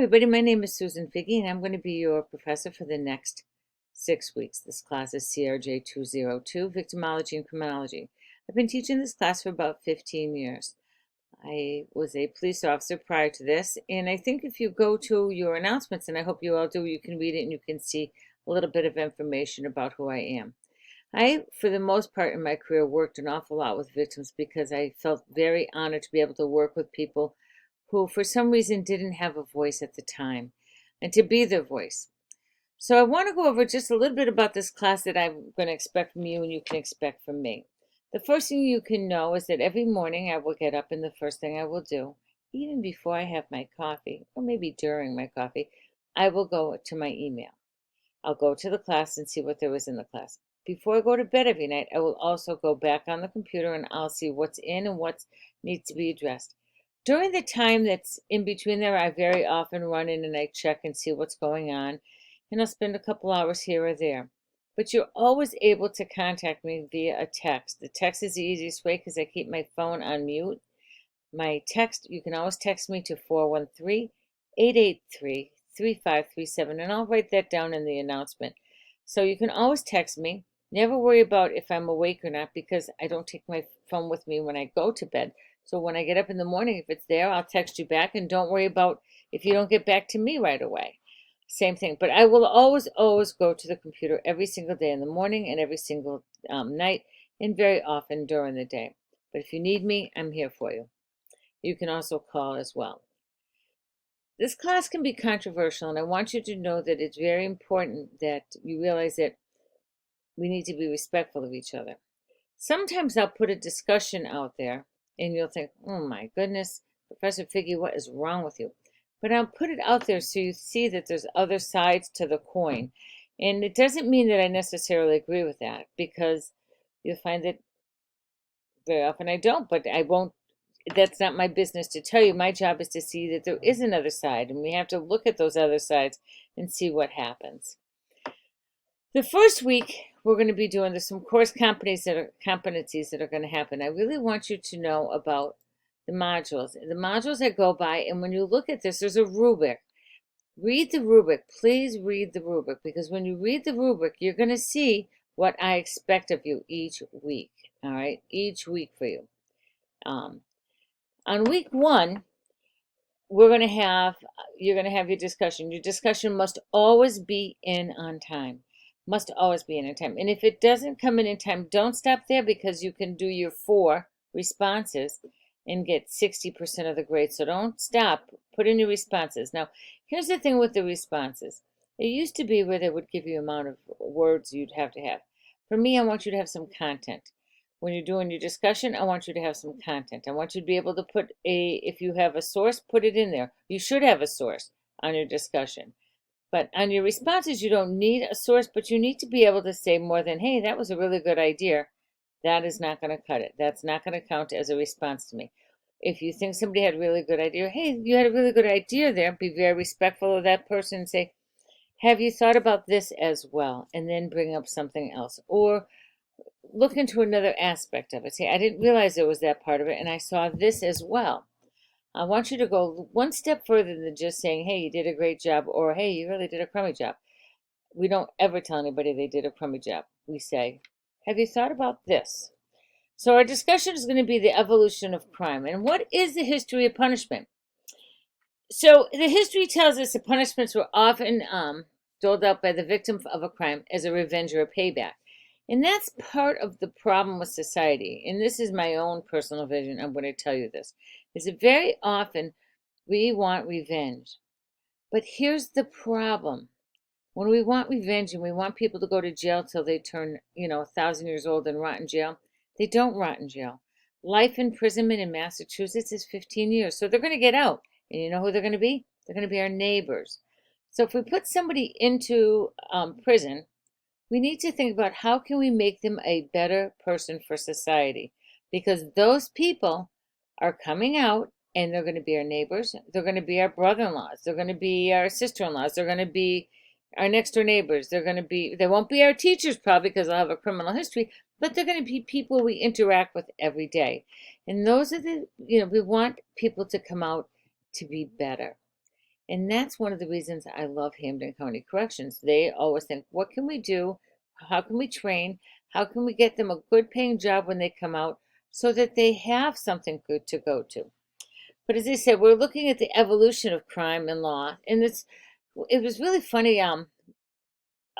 everybody. My name is Susan Figge, and I'm going to be your professor for the next 6 weeks. This class is CRJ202, Victimology and Criminology. I've been teaching this class for about 15 years. I was a police officer prior to this, and I think if you go to your announcements, and I hope you all do, you can read it and you can see a little bit of information about who I am. I, for the most part in my career, worked an awful lot with victims because I felt very honored to be able to work with people who for some reason didn't have a voice at the time, and to be their voice. So I want to go over just a little bit about this class that I'm going to expect from you and you can expect from me. The first thing you can know is that every morning I will get up and the first thing I will do, even before I have my coffee, or maybe during my coffee, I will go to my email. I'll go to the class and see what there was in the class. Before I go to bed every night, I will also go back on the computer and I'll see what's in and what needs to be addressed. During the time that's in between there, I very often run in and I check and see what's going on, and I'll spend a couple hours here or there. But you're always able to contact me via a text. The text is the easiest way because I keep my phone on mute. My text, you can always text me to 413-883-3537, and I'll write that down in the announcement. So you can always text me. Never worry about if I'm awake or not because I don't take my phone with me when I go to bed. So when I get up in the morning, if it's there, I'll text you back, and don't worry about if you don't get back to me right away. Same thing. But I will always go to the computer every single day in the morning and every single night, and very often during the day. But if you need me, I'm here for you. You can also call as well. This class can be controversial, and I want you to know that it's very important that you realize that we need to be respectful of each other. Sometimes I'll put a discussion out there, and you'll think, oh my goodness, Professor Figge, what is wrong with you? But I'll put it out there so you see that there's other sides to the coin. And it doesn't mean that I necessarily agree with that, because you'll find that very often I don't, but I won't. That's not my business to tell you. My job is to see that there is another side, and we have to look at those other sides and see what happens. The first week, we're going to be doing some course competencies that are going to happen. I really want you to know about the modules. The modules I go by, and when you look at this, there's a rubric. Read the rubric. Please read the rubric, because when you read the rubric, you're going to see what I expect of you each week. All right? Each week for you. On week 1, you're going to have your discussion. Your discussion must always be in on time. Must always be in time. And if it doesn't come in time, don't stop there, because you can do your 4 responses and get 60% of the grade. So don't stop. Put in your responses. Now, here's the thing with the responses. It used to be where they would give you amount of words you'd have to have. For me, I want you to have some content. When you're doing your discussion, I want you to have some content. I want you to be able to put if you have a source, put it in there. You should have a source on your discussion. But on your responses, you don't need a source, but you need to be able to say more than, hey, that was a really good idea. That is not going to cut it. That's not going to count as a response to me. If you think somebody had a really good idea, hey, you had a really good idea there, be very respectful of that person and say, have you thought about this as well? And then bring up something else. Or look into another aspect of it. Say, I didn't realize there was that part of it, and I saw this as well. I want you to go one step further than just saying, hey, you did a great job, or hey, you really did a crummy job. We don't ever tell anybody they did a crummy job. We say, have you thought about this? So our discussion is going to be the evolution of crime. And what is the history of punishment? So the history tells us that punishments were often doled out by the victim of a crime as a revenge or a payback. And that's part of the problem with society. And this is my own personal vision. I'm going to tell you this. Is that very often we want revenge. But here's the problem. When we want revenge and we want people to go to jail till they turn, 1,000 years old and rot in jail, they don't rot in jail. Life imprisonment in Massachusetts is 15 years. So they're going to get out. And you know who they're going to be? They're going to be our neighbors. So if we put somebody into prison, we need to think about how can we make them a better person for society, because those people are coming out and they're going to be our neighbors. They're going to be our brother-in-laws. They're going to be our sister-in-laws. They're going to be our next-door neighbors. They won't be our teachers probably because they'll have a criminal history, but they're going to be people we interact with every day. And those are we want people to come out to be better. And that's one of the reasons I love Hampden County Corrections. They always think, what can we do? How can we train? How can we get them a good paying job when they come out so that they have something good to go to? But as I said, we're looking at the evolution of crime and law, and it was really funny. A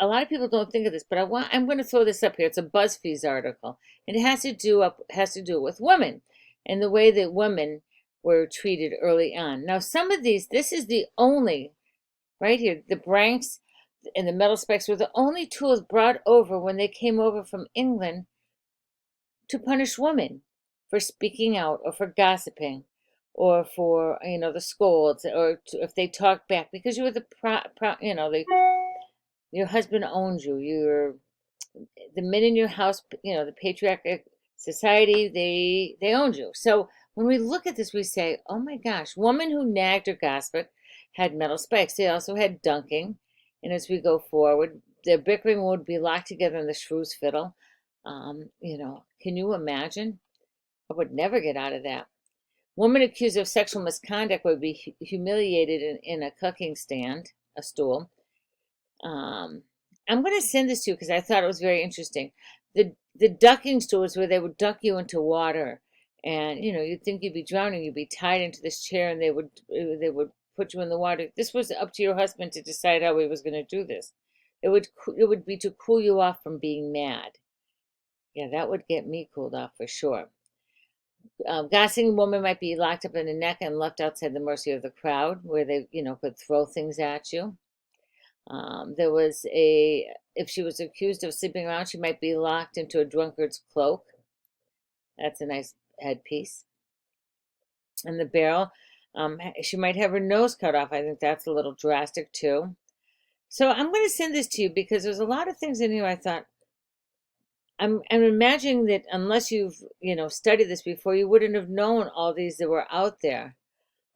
lot of people don't think of this, but I'm going to throw this up here. It's a BuzzFeed article, and it has to do with women and the way that women were treated early on. Now, some of these, this is the only right here, the branks and the metal spikes were the only tools brought over when they came over from England to punish women for speaking out or for gossiping or for the scolds or if they talked back because you were your husband owns you. You're the men in your house, the patriarchal society, they owned you. So when we look at this, we say, oh my gosh, women who nagged or gossiped had metal spikes. They also had dunking. And as we go forward, their bickering would be locked together in the shrew's fiddle. Can you imagine? I would never get out of that. Women accused of sexual misconduct would be humiliated in a cooking stand, a stool. I'm going to send this to you because I thought it was very interesting. The ducking stools where they would duck you into water, and you'd think you'd be drowning, you'd be tied into this chair, and they would put you in the water. This was up to your husband to decide how he was going to do this. It would be to cool you off from being mad. Yeah, that would get me cooled off for sure. Gossiping woman might be locked up in the neck and left outside the mercy of the crowd, where they could throw things at you. If she was accused of sleeping around, she might be locked into a drunkard's cloak. That's a nice headpiece. And the barrel, she might have her nose cut off. I think that's a little drastic too. So I'm going to send this to you because there's a lot of things in here I thought, I'm imagining that unless you've, studied this before, you wouldn't have known all these that were out there.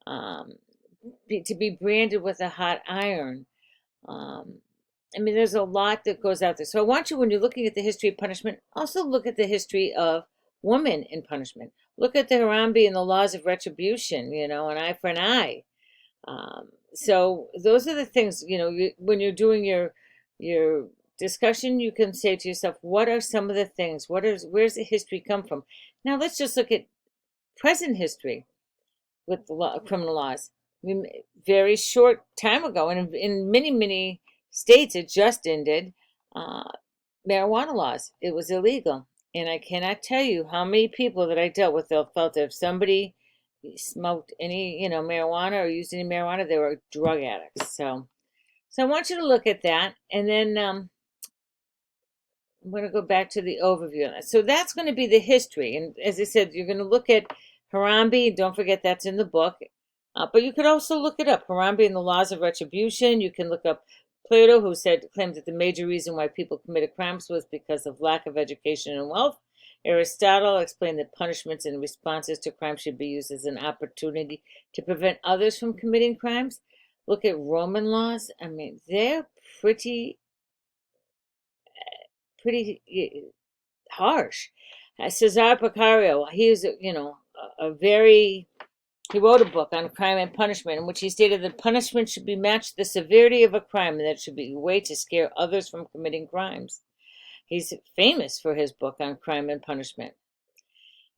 To be branded with a hot iron. There's a lot that goes out there. So I want you, when you're looking at the history of punishment, also look at the history of women in punishment. Look at the Harambe and the laws of retribution, an eye for an eye. So those are the things, when you're doing your discussion, you can say to yourself, what are some of the things? Where's the history come from? Now let's just look at present history with the criminal laws. Very short time ago, and in many, many states, it just ended marijuana laws. It was illegal. And I cannot tell you how many people that I dealt with felt that if somebody smoked any, marijuana or used any marijuana, they were drug addicts. So I want you to look at that. And then I'm going to go back to the overview. So that's going to be the history. And as I said, you're going to look at Harambe. Don't forget that's in the book. But you could also look it up, Harambe and the Laws of Retribution. You can look up Plato, who claimed that the major reason why people committed crimes was because of lack of education and wealth. Aristotle explained that punishments and responses to crime should be used as an opportunity to prevent others from committing crimes. Look at Roman laws. They're pretty harsh. Cesare Piccario, he was, he wrote a book on crime and punishment in which he stated that punishment should be matched the severity of a crime and that it should be a way to scare others from committing crimes. He's famous for his book on crime and punishment.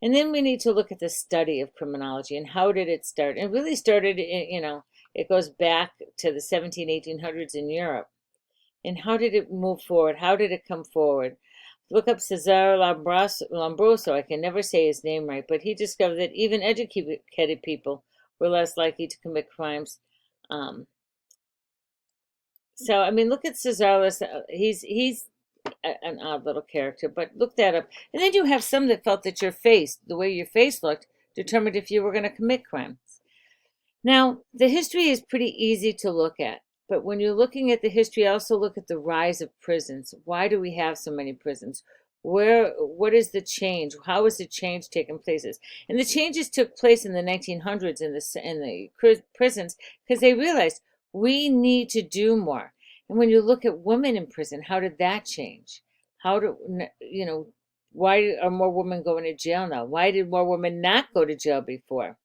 And then we need to look at the study of criminology and how did it start? It really started, it goes back to the 1800s in Europe. And how did it move forward? How did it come forward? Look up Cesare Lombroso. I can never say his name right, but he discovered that even educated people were less likely to commit crimes. Look at Cesare. He's an odd little character, but look that up. And then you have some that felt that the way your face looked, determined if you were going to commit crimes. Now, the history is pretty easy to look at. But when you're looking at the history, also look at the rise of prisons. Why do we have so many prisons? What is the change? How is the change taking place? And the changes took place in the 1900s in the prisons because they realized we need to do more. And when you look at women in prison, how did that change? Why are more women going to jail now? Why did more women not go to jail before?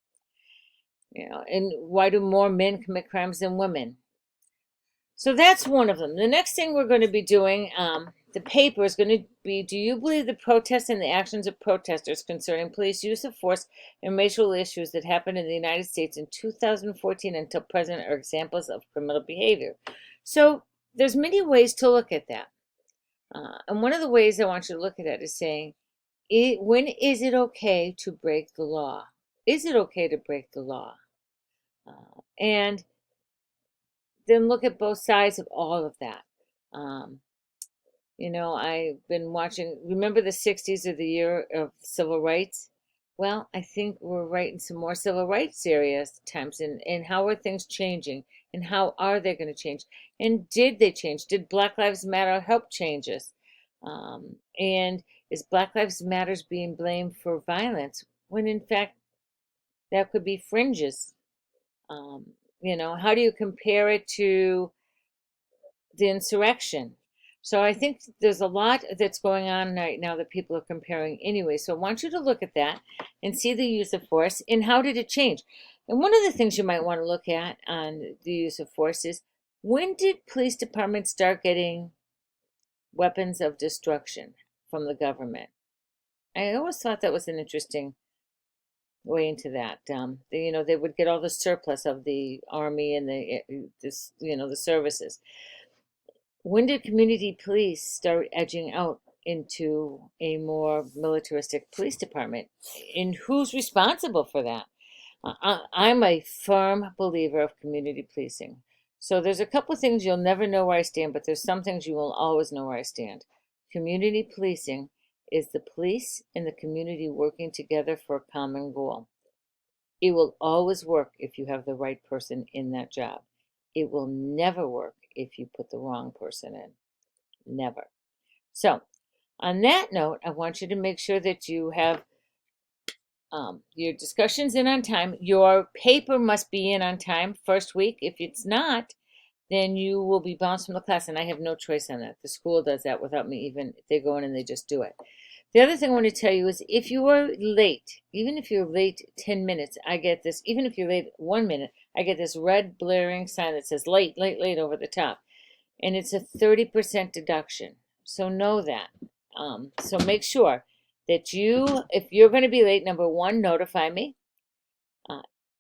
And why do more men commit crimes than women? So that's one of them. The next thing we're going to be doing, the paper is going to be, do you believe the protests and the actions of protesters concerning police use of force and racial issues that happened in the United States in 2014 until present are examples of criminal behavior? So there's many ways to look at that. And one of the ways I want you to look at that is saying, when is it okay to break the law? Is it okay to break the law? And then look at both sides of all of that. I've been watching, remember the 60s are the year of civil rights? Well, I think we're right in some more civil rights areas times. And how are things changing? And how are they going to change? And did they change? Did Black Lives Matter help change us? And is Black Lives Matter being blamed for violence when in fact that could be fringes? How do you compare it to the insurrection? So I think there's a lot that's going on right now that people are comparing anyway. So I want you to look at that and see the use of force and how did it change. And one of the things you might want to look at on the use of force is, when did police departments start getting weapons of destruction from the government? I always thought that was an interesting way into that. They would get all the surplus of the army and the services. When did community police start edging out into a more militaristic police department? And who's responsible for that? I'm a firm believer of community policing. So there's a couple of things you'll never know where I stand, but there's some things you will always know where I stand. Community policing is the police and the community working together for a common goal. It will always work if you have the right person in that job. It will never work if you put the wrong person in. Never. So, on that note, I want you to make sure that you have your discussions in on time. Your paper must be in on time first week. If it's not, then you will be bounced from the class, and I have no choice on that. The school does that without me even, they go in and they just do it. The other thing I want to tell you is, if you are late, even if you're late 10 minutes, I get this, even if you're late 1 minute, I get this red blaring sign that says late, late, late over the top. And it's a 30% deduction. So know that. So make sure that if you're going to be late, number one, notify me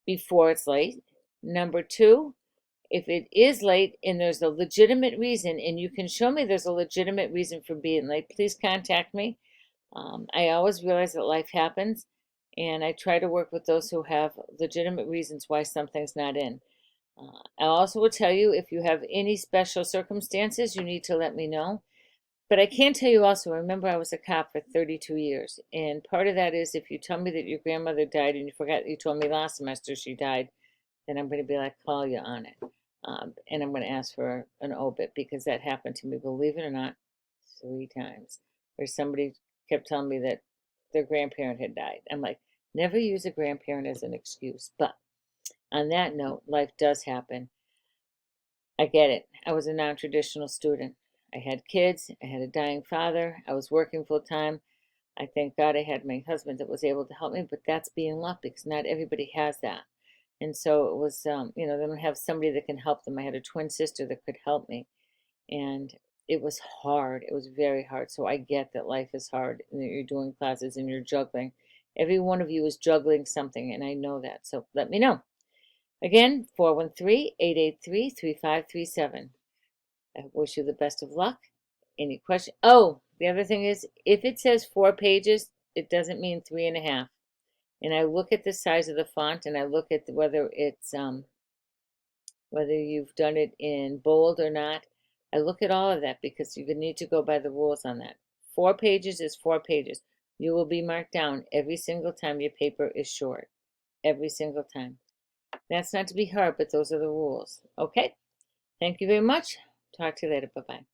before it's late. Number two, if it is late and there's a legitimate reason, and you can show me there's a legitimate reason for being late, please contact me. I always realize that life happens, and I try to work with those who have legitimate reasons why something's not in. I also will tell you, if you have any special circumstances, you need to let me know. But I can tell you also, remember I was a cop for 32 years, and part of that is, if you tell me that your grandmother died and you forgot you told me last semester she died, then I'm going to be like, call you on it. And I'm going to ask for an obit, because that happened to me, believe it or not, 3 times, where somebody kept telling me that their grandparent had died. I'm like, never use a grandparent as an excuse. But on that note, life does happen. I get it. I was a non-traditional student. I had kids. I had a dying father. I was working full time. I thank God I had my husband that was able to help me, but that's being lucky, because not everybody has that. And so it was, they don't have somebody that can help them. I had a twin sister that could help me. And it was hard. It was very hard. So I get that life is hard and that you're doing classes and you're juggling. Every one of you is juggling something, and I know that. So let me know. Again, 413-883-3537. I wish you the best of luck. Any question? Oh, the other thing is, if it says 4 pages, it doesn't mean 3.5. And I look at the size of the font, and I look at whether it's whether you've done it in bold or not. I look at all of that, because you need to go by the rules on that. 4 pages is 4 pages. You will be marked down every single time your paper is short. Every single time. That's not to be hard, but those are the rules. Okay? Thank you very much. Talk to you later. Bye-bye.